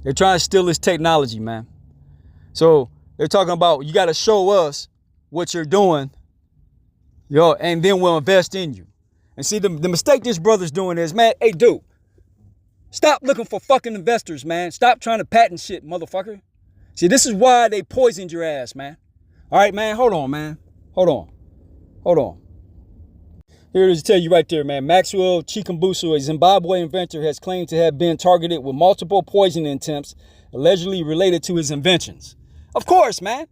They're trying to steal his technology, man. So they're talking about, you got to show us what you're doing, and then we'll invest in you. And see, the mistake this brother's doing is, man, hey, dude, stop looking for fucking investors, man. Stop trying to patent shit, motherfucker. See, this is why they poisoned your ass, man. All right, man, hold on, man. Hold on. Here it is to tell you right there, man. Maxwell Chikumbutso, a Zimbabwe inventor, has claimed to have been targeted with multiple poisoning attempts allegedly related to his inventions. Of course, man.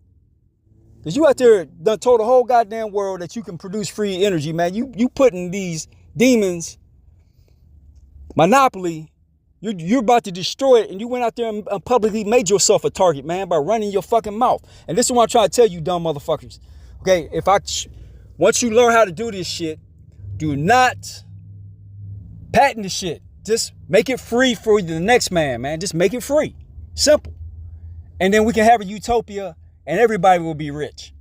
Because you out there done told the whole goddamn world that you can produce free energy, man. You putting these demons monopoly. You're about to destroy it, and you went out there and publicly made yourself a target, man, by running your fucking mouth. And this is what I'm trying to tell you, dumb motherfuckers. Okay, once you learn how to do this shit, do not patent the shit. Just make it free for the next man. Just make it free. Simple. And then we can have a utopia, and everybody will be rich.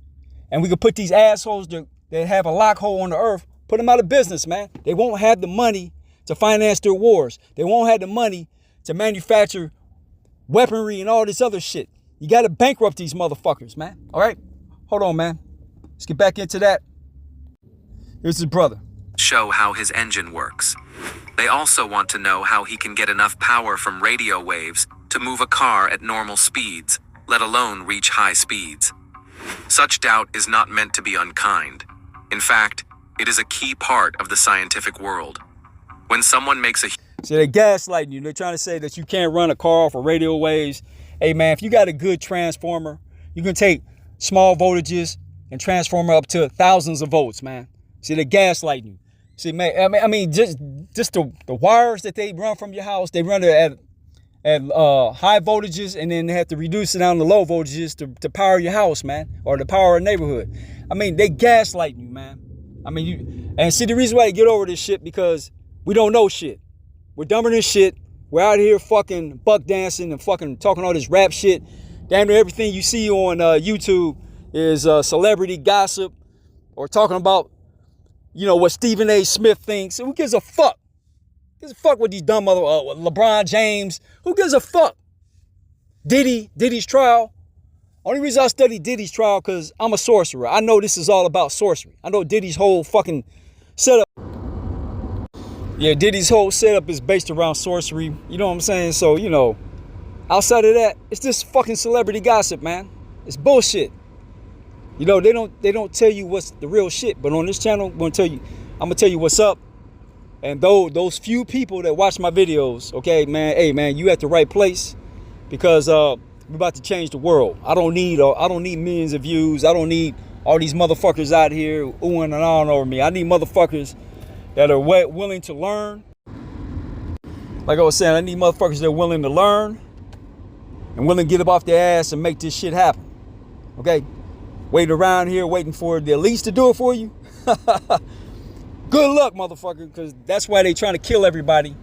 And we can put these assholes that have a lock hole on the earth, put them out of business, man. They won't have the money to finance their wars. They won't have the money to manufacture weaponry and all this other shit. You got to bankrupt these motherfuckers, man. All right? Hold on, man. Let's get back into that. Here's his brother. show how his engine works. They also want to know how he can get enough power from radio waves to move a car at normal speeds, let alone reach high speeds. Such doubt is not meant to be unkind. In fact, it is a key part of the scientific world. When someone makes a... So they're gaslighting you. They're trying to say that you can't run a car off of radio waves. Hey, man, if you got a good transformer, you can take small voltages and transform up to thousands of volts, man. See, they're gaslighting you. See, man, I mean, just the wires that they run from your house, they run it at high voltages, and then they have to reduce it down to low voltages to power your house, man, or to power a neighborhood. I mean, they gaslighting you, man. I mean, and see, the reason why they get over this shit, because we don't know shit. We're dumber than shit. We're out here fucking buck dancing and fucking talking all this rap shit. Damn near everything you see on YouTube is celebrity gossip or talking about, you know, what Stephen A. Smith thinks. Who gives a fuck? Who gives a fuck with these dumb mother LeBron James? Who gives a fuck? Diddy's trial. Only reason I study Diddy's trial because I'm a sorcerer. I know this is all about sorcery. I know Diddy's whole fucking setup. Yeah, Diddy's whole setup is based around sorcery. You know what I'm saying? So, you know, outside of that, it's just fucking celebrity gossip, man. It's bullshit. You know, they don't tell you what's the real shit. But on this channel, I'm gonna tell you what's up. And those few people that watch my videos, okay, man, hey man, you at the right place, because we're about to change the world. I don't need millions of views. I don't need all these motherfuckers out here oohing and ahhing over me. I need motherfuckers that are willing to learn. Like I was saying, I need motherfuckers that are willing to learn and willing to get up off their ass and make this shit happen. Okay? Waiting around here waiting for the elites to do it for you. Good luck, motherfucker, because that's why they trying to kill everybody.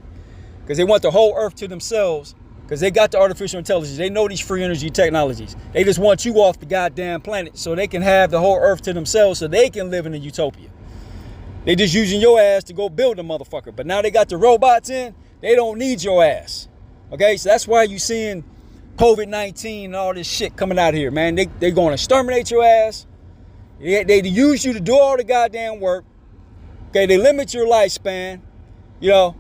Because they want the whole earth to themselves. Because they got the artificial intelligence. They know these free energy technologies. They just want you off the goddamn planet so they can have the whole earth to themselves so they can live in a utopia. They just using your ass to go build a motherfucker. But now they got the robots in. They don't need your ass. Okay, so that's why you seeing COVID-19 and all this shit coming out here, man. They going to exterminate your ass. They use you to do all the goddamn work. Okay, they limit your lifespan. You know,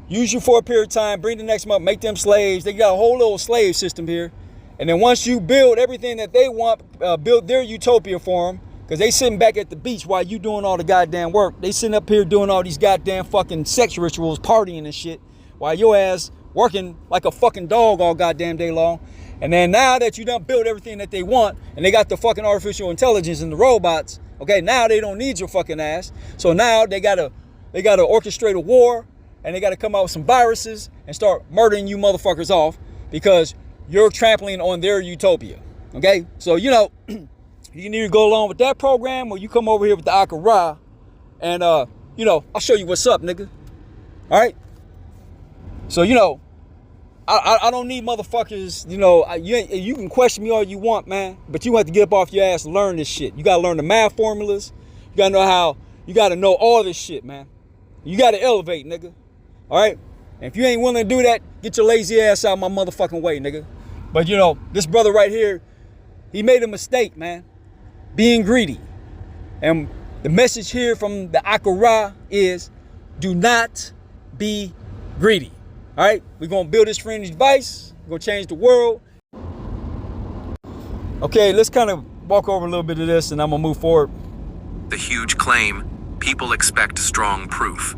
use you for a period of time, bring the next month, make them slaves. They got a whole little slave system here. And then once you build everything that they want, build their utopia for them, because they sitting back at the beach while you doing all the goddamn work. They sitting up here doing all these goddamn fucking sex rituals, partying and shit, while your ass working like a fucking dog all goddamn day long. And then now that you done built everything that they want, and they got the fucking artificial intelligence and the robots, okay, now they don't need your fucking ass. So now they gotta orchestrate a war, and they gotta come out with some viruses and start murdering you motherfuckers off because you're trampling on their utopia. Okay, so you know, you can either go along with that program or you come over here with the Akara, and you know, I'll show you what's up, nigga. All right. So you know, I don't need motherfuckers. You know, you can question me all you want, man, but you have to get up off your ass and learn this shit. You gotta learn the math formulas. You gotta know how. You gotta know all this shit, man. You gotta elevate, nigga. All right. And if you ain't willing to do that, get your lazy ass out my motherfucking way, nigga. But you know, this brother right here, he made a mistake, man. Being greedy. And the message here from the Akara is, do not be greedy. All right, we're gonna build this free energy device. We're gonna change the world. Okay, let's kind of walk over a little bit of this and I'm gonna move forward. The huge claim, people expect strong proof.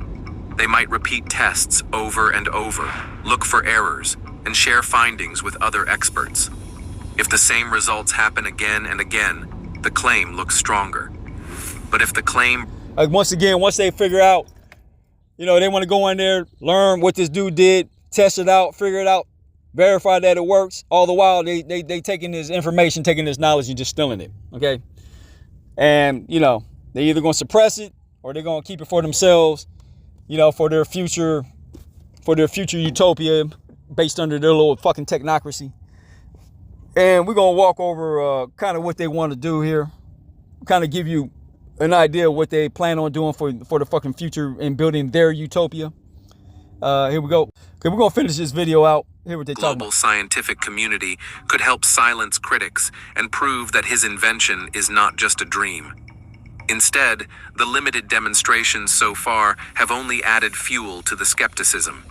They might repeat tests over and over, look for errors, and share findings with other experts. If the same results happen again and again, the claim looks stronger. But if the claim... once they figure out, you know, they want to go in there, learn what this dude did, test it out, figure it out, verify that it works. All the while, they taking this information, taking this knowledge and just stealing it, okay? And, you know, they either going to suppress it or they're going to keep it for themselves, you know, for their future utopia based under their little fucking technocracy. And we're going to walk over kind of what they want to do here, kind of give you an idea of what they plan on doing for the fucking future and building their utopia. Here we go. Okay, we're going to finish this video out. Here what they talk about. Global scientific community could help silence critics and prove that his invention is not just a dream. Instead, the limited demonstrations so far have only added fuel to the skepticism.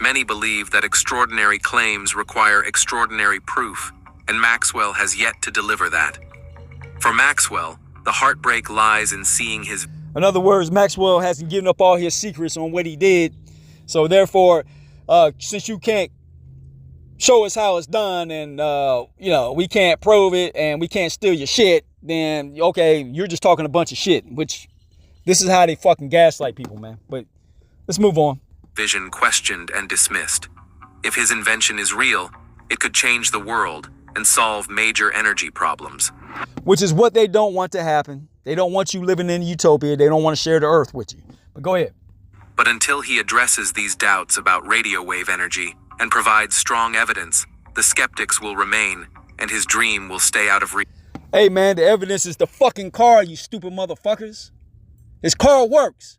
Many believe that extraordinary claims require extraordinary proof, and Maxwell has yet to deliver that. For Maxwell, the heartbreak lies in seeing his... In other words, Maxwell hasn't given up all his secrets on what he did. So therefore, since you can't show us how it's done and, we can't prove it and we can't steal your shit, then, okay, you're just talking a bunch of shit, which this is how they fucking gaslight people, man. But let's move on. Vision questioned and dismissed. If his invention is real, it could change the world and solve major energy problems. Which is what they don't want to happen. They don't want you living in utopia. They don't want to share the earth with you. But go ahead. But until he addresses these doubts about radio wave energy and provides strong evidence, the skeptics will remain, and his dream will stay out of reach. Hey, man, the evidence is the fucking car, you stupid motherfuckers. His car works.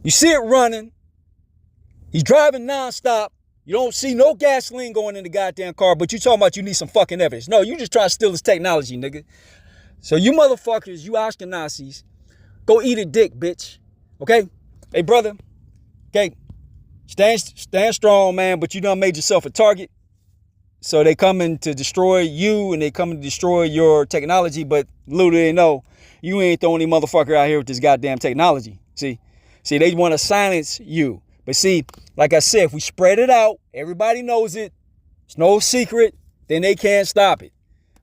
You see it running. He's driving nonstop. You don't see no gasoline going in the goddamn car, but you talking about you need some fucking evidence. No, you just try to steal his technology, nigga. So you motherfuckers, you Ashkenazis, go eat a dick, bitch. Okay? Hey, brother. Okay? Stand strong, man, but you done made yourself a target. So they coming to destroy you and they coming to destroy your technology, but little do they know, you ain't the only motherfucker out here with this goddamn technology. See, they want to silence you. But see, like I said, if we spread it out, everybody knows it. It's no secret, then they can't stop it.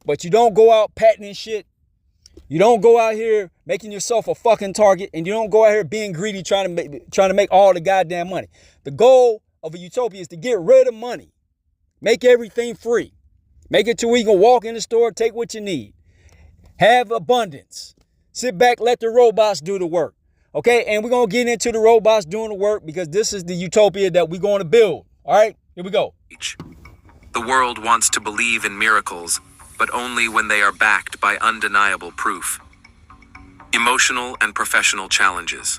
But you don't go out patenting shit. You don't go out here making yourself a fucking target, and you don't go out here being greedy trying to make all the goddamn money. The goal of a utopia is to get rid of money. Make everything free. Make it to where you can walk in the store, take what you need. Have abundance. Sit back, let the robots do the work. Okay, and we're going to get into the robots doing the work because this is the utopia that we're going to build. All right, here we go. The world wants to believe in miracles, but only when they are backed by undeniable proof. Emotional and professional challenges.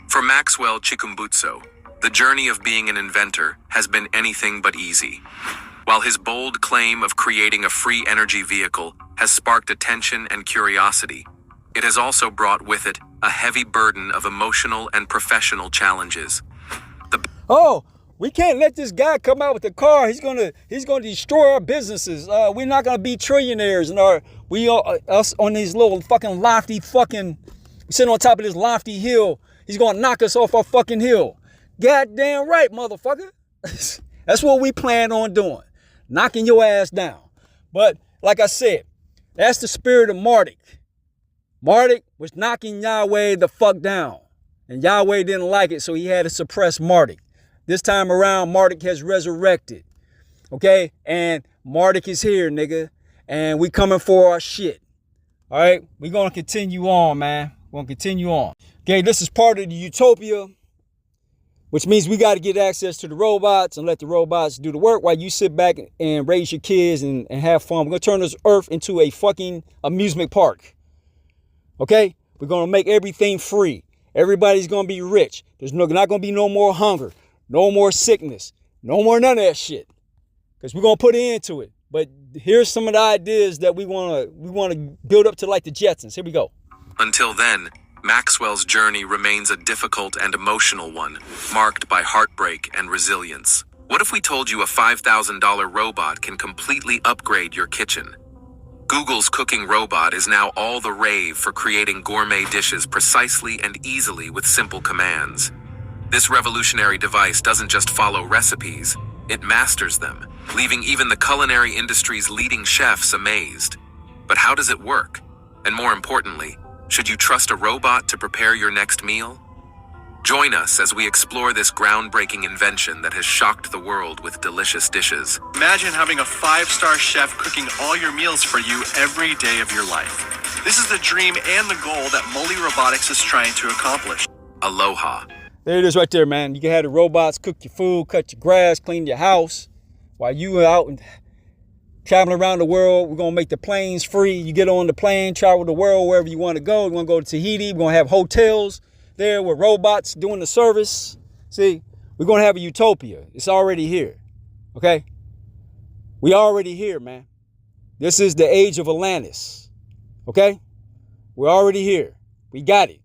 For Maxwell Chikumbutso, the journey of being an inventor has been anything but easy. While his bold claim of creating a free energy vehicle has sparked attention and curiosity, it has also brought with it a heavy burden of emotional and professional challenges. We can't let this guy come out with the car. He's gonna destroy our businesses. We're not gonna be trillionaires, and us on these little fucking lofty fucking sitting on top of this lofty hill. He's gonna knock us off our fucking hill. Goddamn right, motherfucker. That's what we plan on doing. Knocking your ass down. But like I said, that's the spirit of Marduk. Marduk was knocking Yahweh the fuck down. And Yahweh didn't like it, so he had to suppress Marduk. This time around, Marduk has resurrected. Okay? And Marduk is here, nigga. And we coming for our shit. All right? We're going to continue on, man. We're going to continue on. Okay, this is part of the utopia, which means we got to get access to the robots and let the robots do the work while you sit back and raise your kids and have fun. We're going to turn this earth into a fucking amusement park. Okay? We're going to make everything free. Everybody's going to be rich. There's not going to be no more hunger, no more sickness, no more none of that shit. Because we're going to put an end to it. But here's some of the ideas that we want to build up to like the Jetsons. Here we go. Until then, Maxwell's journey remains a difficult and emotional one, marked by heartbreak and resilience. What if we told you a $5,000 robot can completely upgrade your kitchen? Google's cooking robot is now all the rave for creating gourmet dishes precisely and easily with simple commands. This revolutionary device doesn't just follow recipes, it masters them, leaving even the culinary industry's leading chefs amazed. But how does it work? And more importantly, should you trust a robot to prepare your next meal? Join us as we explore this groundbreaking invention that has shocked the world with delicious dishes. Imagine having a 5-star chef cooking all your meals for you every day of your life. This is the dream and the goal that Mully Robotics is trying to accomplish. Aloha. There it is right there, man. You can have the robots cook your food, cut your grass, clean your house. While you are out and traveling around the world, we're going to make the planes free. You get on the plane, travel the world wherever you want to go. You want to go to Tahiti. We're going to have hotels there with robots doing the service. See, we're going to have a utopia. It's already here. Okay? We already here, man. This is the age of Atlantis. Okay? We're already here. We got it.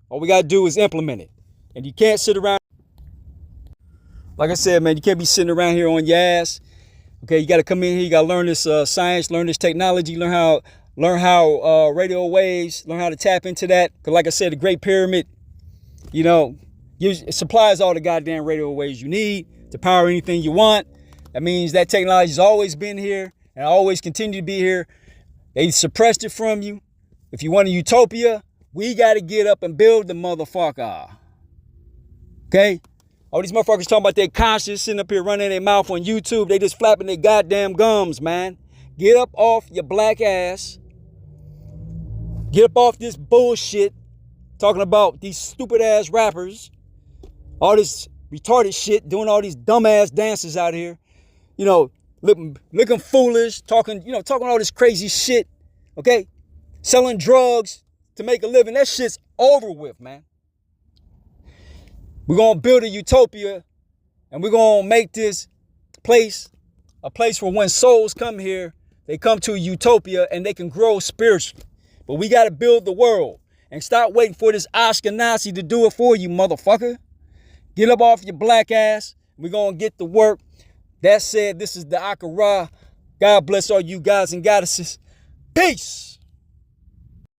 All we got to do is implement it. And you can't sit around. Like I said, man, you can't be sitting around here on your ass. Okay, you got to come in here. You got to learn this science, learn this technology, learn how radio waves, learn how to tap into that. Because like I said, the Great Pyramid, you know, it supplies all the goddamn radio waves you need to power anything you want. That means that technology has always been here and always continue to be here. They suppressed it from you. If you want a utopia, we got to get up and build the motherfucker. Okay? All these motherfuckers talking about their conscience, sitting up here running their mouth on YouTube. They just flapping their goddamn gums, man. Get up off your black ass. Get up off this bullshit. Talking about these stupid ass rappers. All this retarded shit. Doing all these dumb ass dances out here. You know, looking foolish. Talking all this crazy shit. Okay? Selling drugs to make a living. That shit's over with, man. We're going to build a utopia, and we're going to make this place a place where when souls come here, they come to a utopia and they can grow spiritually. But we got to build the world and stop waiting for this Ashkenazi to do it for you, motherfucker. Get up off your black ass. We're going to get to work. That said, this is the Akara. God bless all you guys and goddesses. Peace.